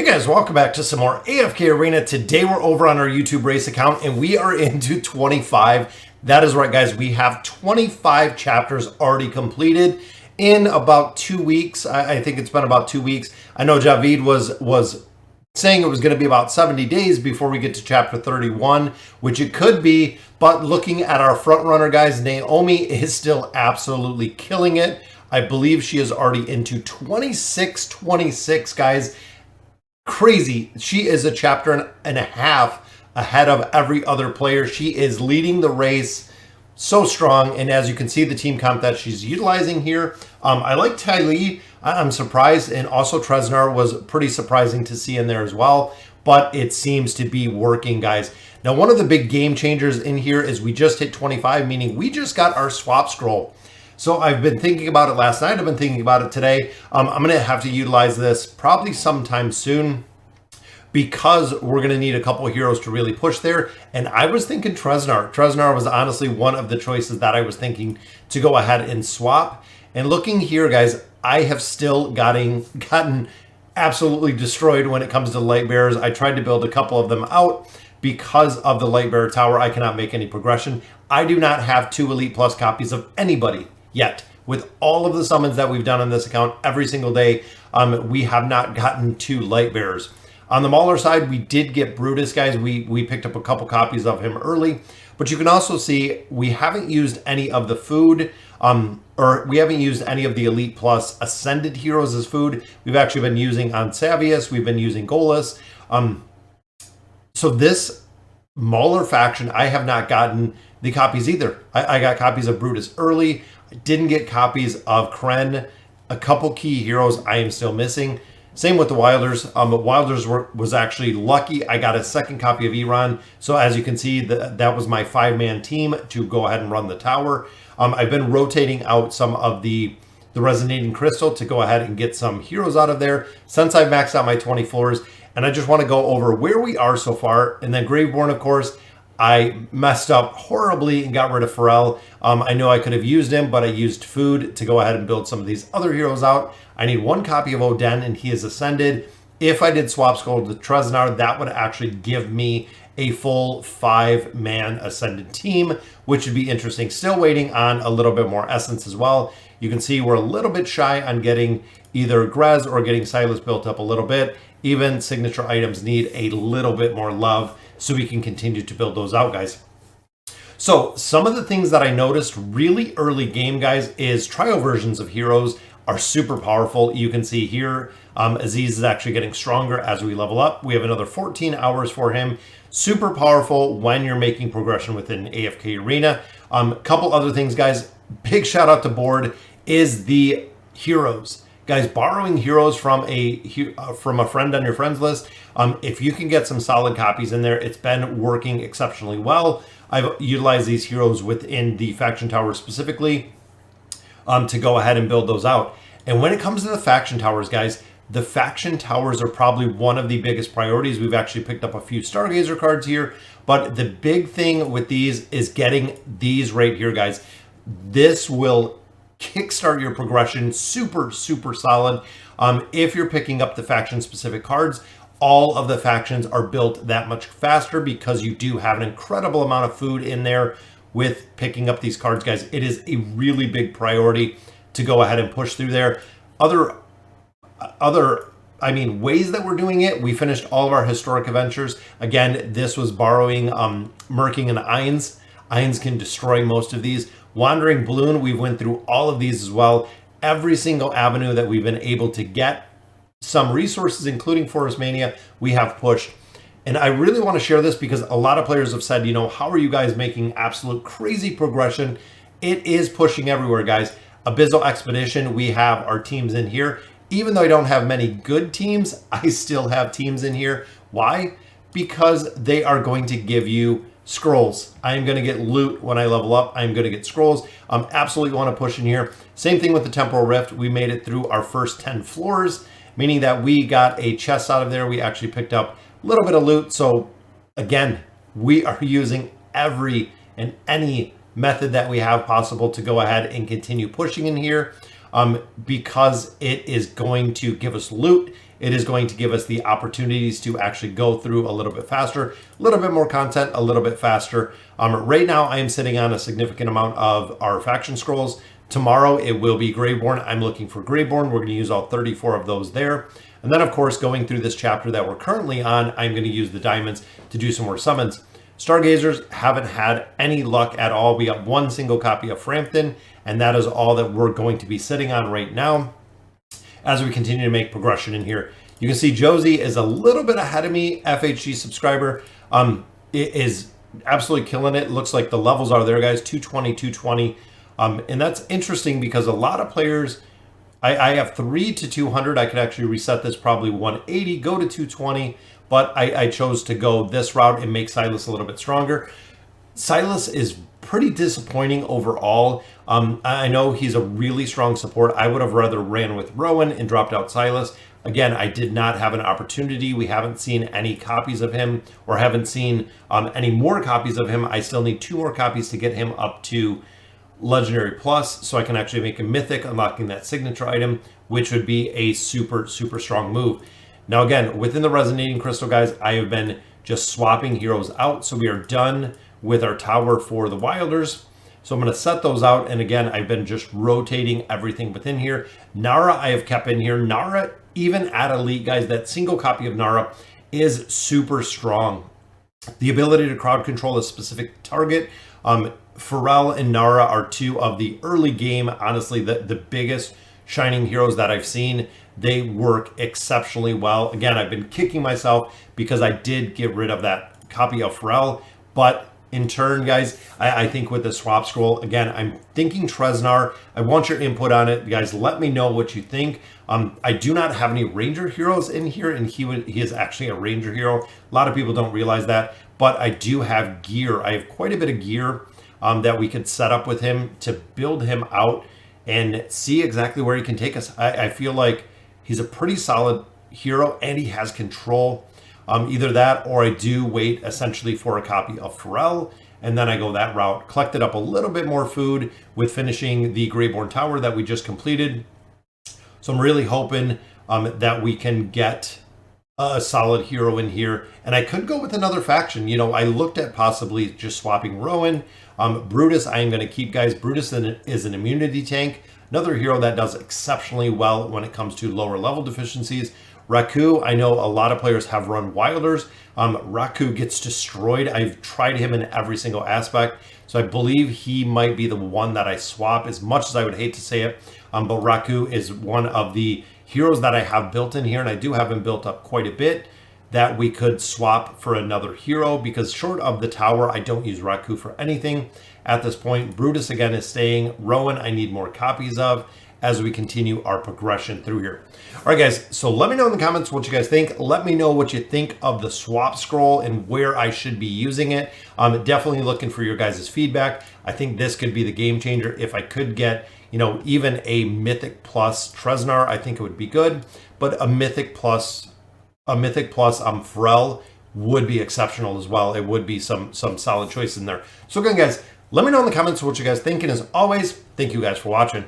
Hey guys, welcome back to some more AFK Arena. Today we're over on our YouTube race account and we are into 25. That is right guys, we have 25 chapters already completed in about 2 weeks. I think it's been about 2 weeks. I know Javid was saying it was going to be about 70 days before we get to chapter 31, which it could be, but looking at our front runner guys, Naomi is still absolutely killing it. I believe she is already into 26 guys. Crazy. She is a chapter and a half ahead of every other player. She is leading the race so strong. And as you can see, the team comp that she's utilizing here, I like Ty Lee. I'm surprised. And also Tresnar was pretty surprising to see in there as well. But it seems to be working, guys. Now, one of the big game changers in here is we just hit 25, meaning we just got our swap scroll. So I've been thinking about it last night. I've been thinking about it today. I'm going to have to utilize this probably sometime soon because we're going to need a couple of heroes to really push there. And I was thinking Tresnar. Tresnar was honestly one of the choices that I was thinking to go ahead and swap. And looking here, guys, I have still gotten absolutely destroyed when it comes to light bearers. I tried to build a couple of them out. Because of the light bearer tower, I cannot make any progression. I do not have 2 Elite Plus copies of anybody yet. With all of the summons that we've done on this account every single day, we have not gotten 2 light bearers. On the Mauler side, we did get Brutus, guys. We picked up a couple copies of him early, but you can also see we haven't used any of the food, or we haven't used any of the Elite Plus Ascended heroes as food. We've actually been using on Savius, we've been using Golas. So this Mauler faction, I have not gotten the copies either. I got copies of Brutus early. I didn't get copies of Kren. A couple key heroes I am still missing. Same with the Wilders. Wilders was actually lucky. I got a second copy of Iran. So as you can see, that was my 5-man team to go ahead and run the tower. I've been rotating out some of the Resonating Crystal to go ahead and get some heroes out of there since I've maxed out my 20 floors. And I just want to go over where we are so far. And then Graveborn, of course, I messed up horribly and got rid of Pharrell. I know I could have used him, but I used food to go ahead and build some of these other heroes out. I need 1 copy of Oden, and he is Ascended. If I did swap scroll to Tresnar, that would actually give me a full 5-man Ascended team, which would be interesting. Still waiting on a little bit more Essence as well. You can see we're a little bit shy on getting either Grez or getting Silas built up a little bit. Even signature items need a little bit more love so we can continue to build those out, guys. So some of the things that I noticed really early game, guys, is trial versions of heroes are super powerful. You can see here, Aziz is actually getting stronger as we level up. We have another 14 hours for him. Super powerful when you're making progression within AFK Arena. Couple other things, guys. Big shout out to board is the heroes. Guys, borrowing heroes from a friend on your friends list. If you can get some solid copies in there, it's been working exceptionally well. I've utilized these heroes within the faction tower specifically to go ahead and build those out. And when it comes to the faction towers, guys, the faction towers are probably one of the biggest priorities. We've actually picked up a few Stargazer cards here, but the big thing with these is getting these right here, guys. This will kickstart your progression super solid. If you're picking up the faction specific cards, all of the factions are built that much faster because you do have an incredible amount of food in there with picking up these cards, guys. It is a really big priority to go ahead and push through there. Other ways that we're doing it, we finished all of our historic adventures. Again, this was borrowing Merking and Ainz. Ainz can destroy most of these. Wandering Balloon, we went through all of these as well. Every single avenue that we've been able to get some resources, including Forest Mania, we have pushed. And I really want to share this because a lot of players have said, you know, how are you guys making absolute crazy progression? It is pushing everywhere, guys. Abyssal Expedition, we have our teams in here. Even though I don't have many good teams, I still have teams in here. Why? Because they are going to give you scrolls. I am going to get loot when I level up. I'm going to get scrolls. Absolutely want to push in here. Same thing with the Temporal Rift. We made it through our first 10 floors, meaning that we got a chest out of there. We actually picked up a little bit of loot. So again, we are using every and any method that we have possible to go ahead and continue pushing in here. because it is going to give us loot. It is going to give us the opportunities to actually go through a little bit faster, a little bit more content, a little bit faster. Right now, I am sitting on a significant amount of our faction scrolls. Tomorrow, it will be Greyborn. I'm looking for Greyborn. We're going to use all 34 of those there. And then, of course, going through this chapter that we're currently on, I'm going to use the diamonds to do some more summons. Stargazers haven't had any luck at all. We got one single copy of Frampton, and that is all that we're going to be sitting on right now as we continue to make progression in here. You can see Josie is a little bit ahead of me, FHG subscriber. It is absolutely killing it. Looks like the levels are there, guys, 220, 220. And that's interesting because a lot of players, I have 3 to 200. I could actually reset this probably 180, go to 220, but I chose to go this route and make Silas a little bit stronger. Silas is pretty disappointing overall. I know he's a really strong support. I would have rather ran with Rowan and dropped out Silas. Again, I did not have an opportunity. We haven't seen any copies of him, or haven't seen any more copies of him. I still need 2 more copies to get him up to Legendary Plus, so I can actually make a Mythic, unlocking that signature item, which would be a super, super strong move. Now, again, within the Resonating Crystal, guys, I have been just swapping heroes out, so we are done with our tower for the Wilders. So I'm going to set those out, and again, I've been just rotating everything within here. Nara I have kept in here. Nara, even at Elite, guys, that single copy of Nara is super strong. The ability to crowd control a specific target. Pharrell and Nara are 2 of the early game, honestly, the biggest shining heroes that I've seen. They work exceptionally well. Again, I've been kicking myself because I did get rid of that copy of Pharrell, but in turn, guys, I think with the swap scroll, again, I'm thinking Treznar. I want your input on it. Guys, let me know what you think. I do not have any Ranger heroes in here, and he is actually a Ranger hero. A lot of people don't realize that, but I do have gear. I have quite a bit of gear that we could set up with him to build him out and see exactly where he can take us. I feel like he's a pretty solid hero, and he has control. Either that, or I do wait essentially for a copy of Pharrell, and then I go that route. Collected up a little bit more food with finishing the Greyborn Tower that we just completed. So I'm really hoping that we can get a solid hero in here. And I could go with another faction. You know, I looked at possibly just swapping Rowan. Brutus, I am going to keep, guys. Brutus is an immunity tank. Another hero that does exceptionally well when it comes to lower level deficiencies. Raku, I know a lot of players have run Wilders. Raku gets destroyed. I've tried him in every single aspect. So I believe he might be the one that I swap, as much as I would hate to say it. But Raku is one of the heroes that I have built in here, and I do have him built up quite a bit, that we could swap for another hero, because short of the tower, I don't use Raku for anything at this point. Brutus, again, is staying. Rowan, I need more copies of as we continue our progression through here. All right, guys, so let me know in the comments what you guys think. Let me know what you think of the swap scroll and where I should be using it. I'm definitely looking for your guys' feedback. I think this could be the game changer. If I could get, you know, even a Mythic Plus Treznar, I think it would be good. But a Mythic Plus Pharrell would be exceptional as well. It would be some solid choices in there. So again, guys, let me know in the comments what you guys think. And as always, thank you guys for watching.